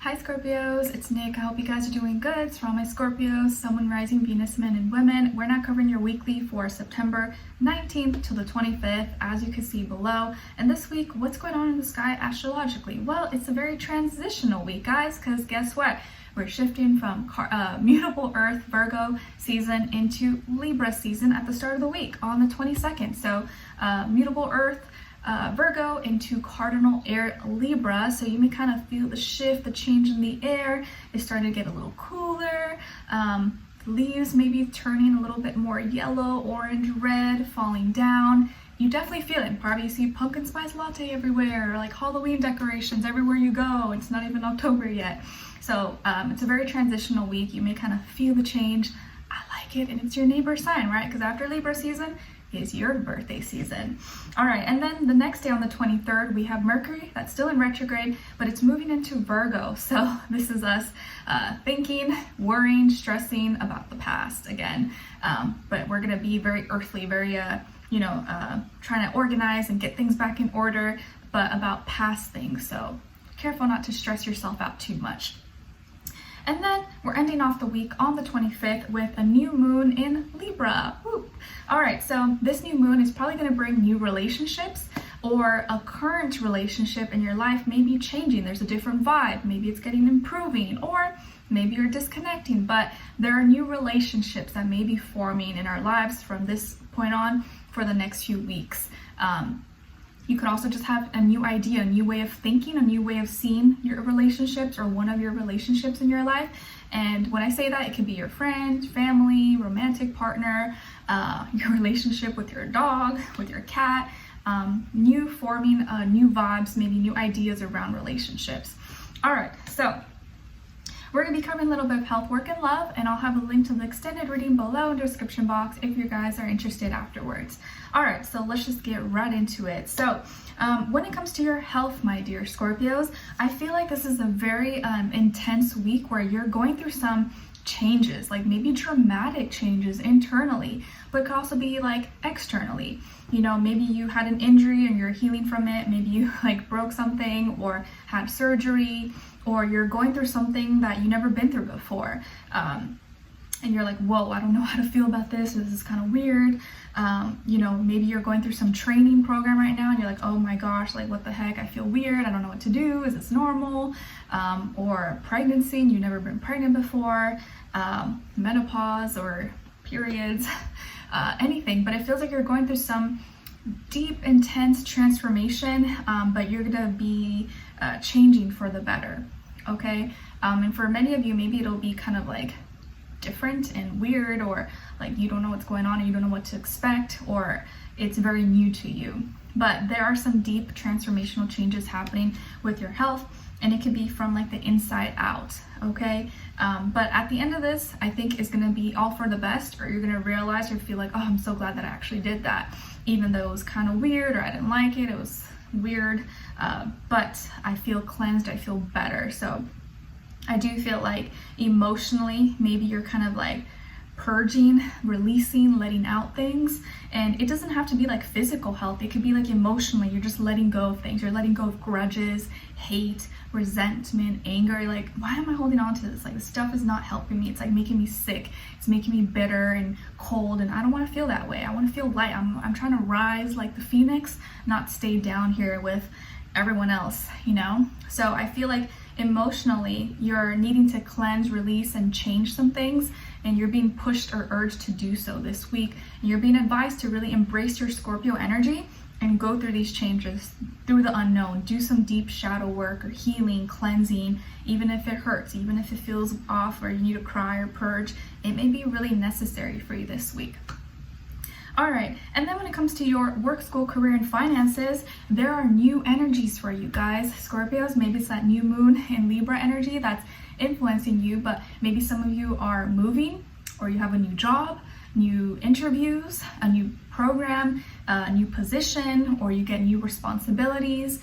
Hi Scorpios, it's Nick. I hope you guys are doing good. It's for all my Scorpios, Sun, Moon, Rising, Venus, men, and women. We're now covering your weekly for September 19th to the 25th, as you can see below. And this week, what's going on in the sky astrologically? Well, it's a very transitional week, guys, because guess what? We're shifting from mutable Earth, Virgo season, into Libra season at the start of the week on the 22nd. So mutable Earth, Virgo into cardinal air Libra, so you may kind of feel the shift, the change in the air. It's starting to get a little cooler. The leaves maybe turning a little bit more yellow, orange, red, falling down. You definitely feel it. Probably you see pumpkin spice latte everywhere, like Halloween decorations everywhere you go. It's not even October yet. So it's a very transitional week. You may kind of feel the change. I like it, and it's your neighbor sign, right? Because after Libra season is your birthday season. All right, and then the next day on the 23rd, we have Mercury that's still in retrograde, but it's moving into Virgo. So this is us thinking, worrying, stressing about the past again. But we're gonna be very earthly, very, trying to organize and get things back in order, but about past things. So careful not to stress yourself out too much. And then we're ending off the week on the 25th with a new moon in Libra. Woo. All right, so this new moon is probably going to bring new relationships, or a current relationship in your life may be changing. There's a different vibe. Maybe it's getting improving, or maybe you're disconnecting, but there are new relationships that may be forming in our lives from this point on for the next few weeks. You could also just have a new idea, a new way of thinking, a new way of seeing your relationships or one of your relationships in your life. And when I say that, it could be your friend, family, romantic partner, your relationship with your dog, with your cat, new forming, new vibes, maybe new ideas around relationships. All right, so we're going to be covering a little bit of health, work, and love, and I'll have a link to the extended reading below in the description box if you guys are interested afterwards. All right, so let's just get right into it. So when it comes to your health, my dear Scorpios, I feel like this is a very intense week where you're going through some changes, like maybe dramatic changes internally, but it could also be like externally. You know, maybe you had an injury and you're healing from it. Maybe you like broke something or had surgery, or you're going through something that you never been through before. And you're like, whoa, I don't know how to feel about this. This is kind of weird. Maybe you're going through some training program right now and you're like, oh my gosh, like what the heck? I feel weird. I don't know what to do. Is this normal? Or pregnancy and you've never been pregnant before, menopause or periods, anything. But it feels like you're going through some deep, intense transformation, but you're gonna be changing for the better, okay? And for many of you, maybe it'll be kind of like different and weird, or like you don't know what's going on and you don't know what to expect, or it's very new to you. But there are some deep transformational changes happening with your health, and it could be from like the inside out, okay? But at the end of this, I think it's gonna be all for the best, or you're gonna realize or feel like, oh, I'm so glad that I actually did that, even though it was kind of weird or I didn't like it, it was weird, but I feel cleansed, I feel better. So I do feel like emotionally, maybe you're kind of like purging, releasing, letting out things. And it doesn't have to be like physical health. It could be like emotionally, you're just letting go of things. You're letting go of grudges, hate, resentment, anger. You're like, why am I holding on to this? Like, this stuff is not helping me. It's like making me sick. It's making me bitter and cold. And I don't want to feel that way. I want to feel light. I'm trying to rise like the phoenix, not stay down here with everyone else, you know? So I feel like emotionally, you're needing to cleanse, release, and change some things, and you're being pushed or urged to do so this week. And you're being advised to really embrace your Scorpio energy and go through these changes through the unknown. Do some deep shadow work or healing, cleansing, even if it hurts, even if it feels off or you need to cry or purge. It may be really necessary for you this week. All right, and then when it comes to your work, school, career, and finances, there are new energies for you guys. Scorpios, maybe it's that new moon in Libra energy that's influencing you, but maybe some of you are moving, or you have a new job, new interviews, a new program, a new position, or you get new responsibilities,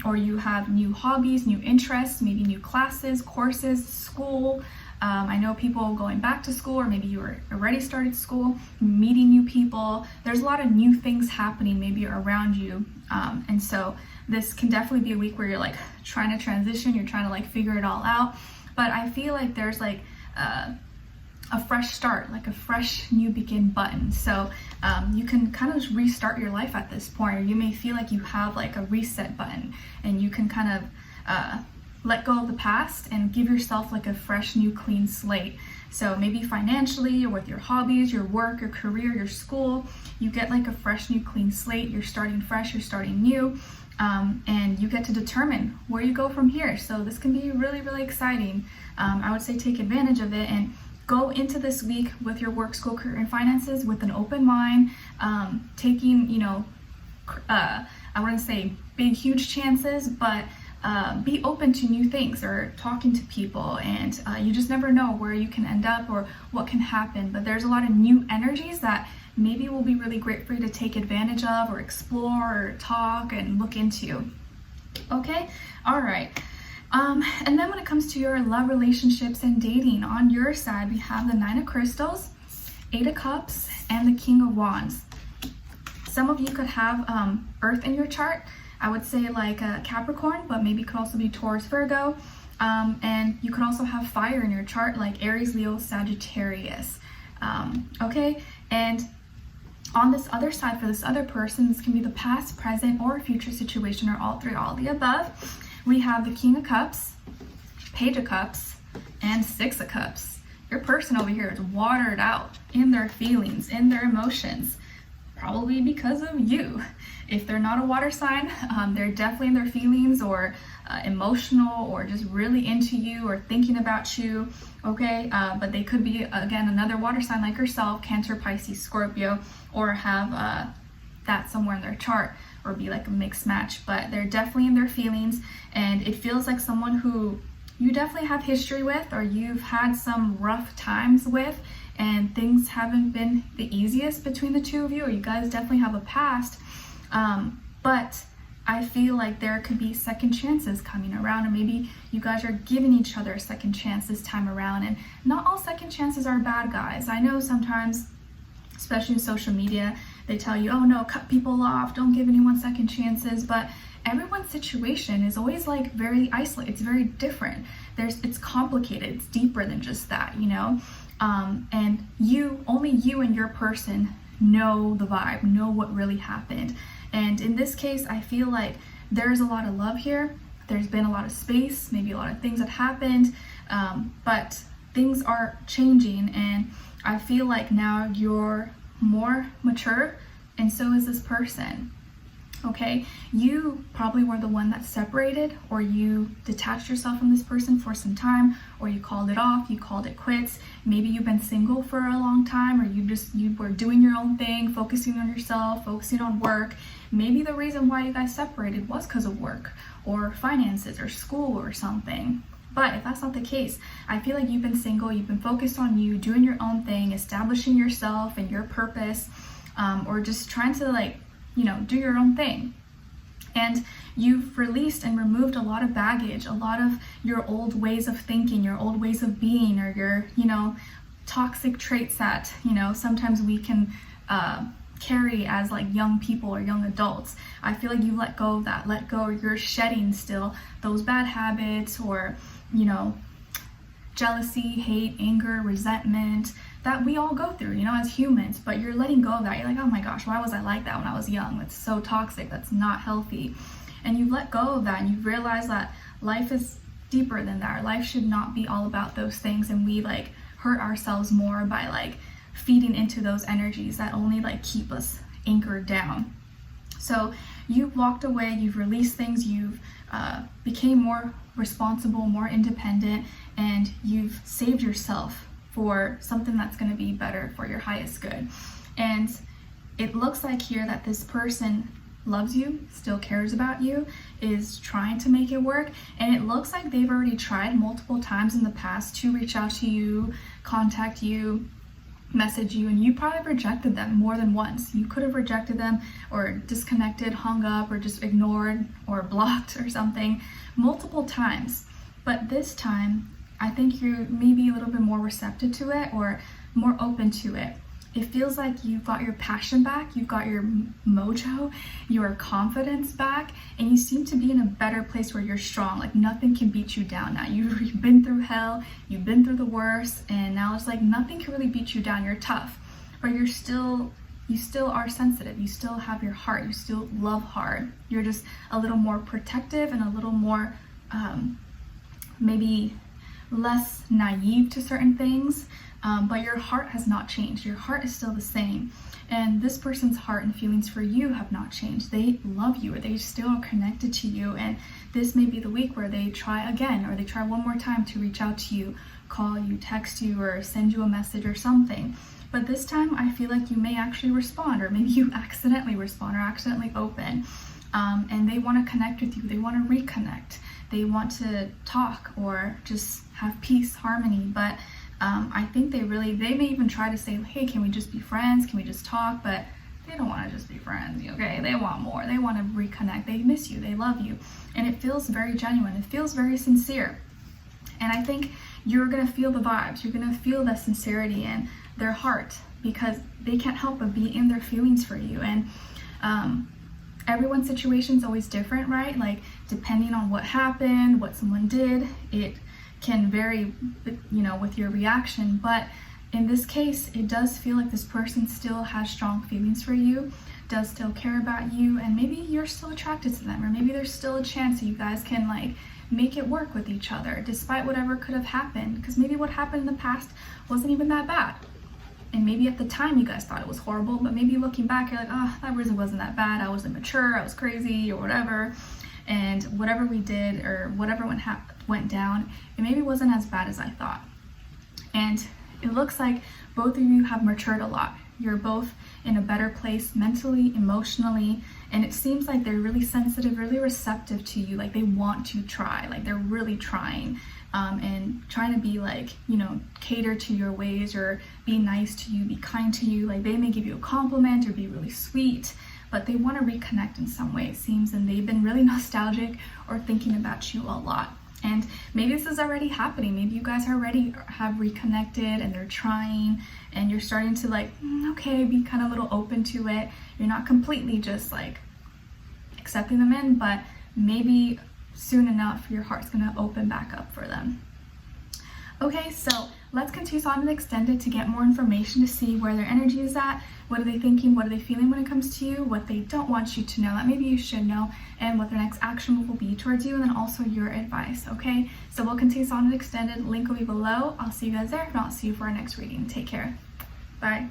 or you have new hobbies, new interests, maybe new classes, courses, school. I know people going back to school, or maybe you already started school, meeting new people. There's a lot of new things happening maybe around you. And so this can definitely be a week where you're like trying to transition, you're trying to like figure it all out. But I feel like there's like a fresh start, like a fresh new begin button. So you can kind of just restart your life at this point, or you may feel like you have like a reset button and you can kind of let go of the past and give yourself like a fresh new clean slate. So maybe financially or with your hobbies, your work, your career, your school, you get like a fresh new clean slate. You're starting fresh, you're starting new, and you get to determine where you go from here. So this can be really, really exciting. I would say take advantage of it and go into this week with your work, school, career, and finances with an open mind, taking, I wouldn't say big, huge chances, but be open to new things or talking to people, and you just never know where you can end up or what can happen. But there's a lot of new energies that maybe will be really great for you to take advantage of or explore or talk and look into. Okay, all right. And then when it comes to your love, relationships, and dating, on your side, we have the 9 of Crystals, 8 of Cups, and the King of Wands. Some of you could have Earth in your chart. I would say like a Capricorn, but maybe it could also be Taurus, Virgo. And you could also have fire in your chart, like Aries, Leo, Sagittarius. Okay, and on this other side, for this other person, this can be the past, present, or future situation, or all three, all the above. We have the King of Cups, Page of Cups, and 6 of Cups. Your person over here is watered out in their feelings, in their emotions, probably because of you. If they're not a water sign, they're definitely in their feelings or emotional or just really into you or thinking about you, okay? But they could be, again, another water sign like yourself, Cancer, Pisces, Scorpio, or have that somewhere in their chart, or be like a mixed match. But they're definitely in their feelings, and it feels like someone who you definitely have history with, or you've had some rough times with, and things haven't been the easiest between the two of you, or you guys definitely have a past. But I feel like there could be second chances coming around, or maybe you guys are giving each other a second chance this time around. And not all second chances are bad, guys. I know sometimes, especially in social media, they tell you, oh no, cut people off, don't give anyone second chances. But everyone's situation is always like very isolated. It's very different. It's complicated. It's deeper than just that, and only you and your person know the vibe, know what really happened. And in this case, I feel like there's a lot of love here. There's been a lot of space, maybe a lot of things that happened, but things are changing, and I feel like now you're more mature, and so is this person. Okay, you probably were the one that separated, or you detached yourself from this person for some time, or you called it off, you called it quits. Maybe you've been single for a long time, or you were doing your own thing, focusing on yourself, focusing on work. Maybe the reason why you guys separated was because of work or finances or school or something. But if that's not the case, I feel like you've been single, you've been focused on you, doing your own thing, establishing yourself and your purpose, or just trying to do your own thing. And you've released and removed a lot of baggage, a lot of your old ways of thinking, your old ways of being, or your, toxic traits that, sometimes we can carry as like young people or young adults. I feel like you let go of that, or you're shedding still those bad habits, or, jealousy, hate, anger, resentment that we all go through, as humans. But you're letting go of that. You're like, oh my gosh, why was I like that when I was young? That's so toxic. That's not healthy. And you've let go of that, and you've realized that life is deeper than that. Our life should not be all about those things, and we hurt ourselves more by feeding into those energies that only keep us anchored down. So you've walked away, you've released things, you've became more responsible, more independent, and you've saved yourself for something that's going to be better for your highest good. And it looks like here that this person loves you, still cares about you, is trying to make it work. And it looks like they've already tried multiple times in the past to reach out to you, contact you, message you, and you probably rejected them more than once. You could have rejected them or disconnected, hung up, or just ignored or blocked or something multiple times. But this time, I think you're maybe a little bit more receptive to it, or more open to it. it feels like you've got your passion back, you've got your mojo, your confidence back, and you seem to be in a better place where you're strong. Like nothing can beat you down now. You've been through hell, you've been through the worst, and now it's like nothing can really beat you down. You're tough, but you still are sensitive. You still have your heart. You still love hard. You're just a little more protective and a little more maybe less naive to certain things, but your heart has not changed. Your heart is still the same, and this person's heart and feelings for you have not changed. They love you, or they still are connected to you, and this may be the week where they try again, or they try one more time to reach out to you, call you, text you, or send you a message or something. But this time I feel like you may actually respond, or maybe you accidentally respond or accidentally open, and they want to connect with you. They want to reconnect. They want to talk or just have peace, harmony. But I think they may even try to say, hey, can we just be friends? Can we just talk? But they don't want to just be friends, okay? They want more. They want to reconnect. They miss you. They love you. And it feels very genuine. It feels very sincere. And I think you're going to feel the vibes. You're going to feel the sincerity in their heart, because they can't help but be in their feelings for you. And everyone's situation is always different, right? Like depending on what happened, what someone did, it can vary, with your reaction. But in this case, it does feel like this person still has strong feelings for you, does still care about you, and maybe you're still attracted to them, or maybe there's still a chance that you guys can like make it work with each other despite whatever could have happened, because maybe what happened in the past wasn't even that bad. And maybe at the time you guys thought it was horrible, but maybe looking back, you're like, oh, that really wasn't that bad. I wasn't mature, I was crazy, or whatever. And whatever we did, or whatever went down, it maybe wasn't as bad as I thought. And it looks like both of you have matured a lot. You're both in a better place mentally, emotionally, and it seems like they're really sensitive, really receptive to you. Like they want to try, like they're really trying. And trying to be like, cater to your ways, or be nice to you, be kind to you. Like they may give you a compliment or be really sweet, but they want to reconnect in some way, it seems, and they've been really nostalgic or thinking about you a lot. And maybe this is already happening. Maybe you guys already have reconnected and they're trying, and you're starting to like, okay, be kind of a little open to it. You're not completely just like accepting them in, but maybe soon enough your heart's gonna open back up for them. Okay, so let's continue on to the extended to get more information, to see where their energy is at, what are they thinking, what are they feeling when it comes to you, what they don't want you to know that maybe you should know, and what their next action will be towards you, and then also your advice. Okay, so we'll continue on to the extended. Link will be below. I'll see you guys there. If not, I'll see you for our next reading. Take care. Bye.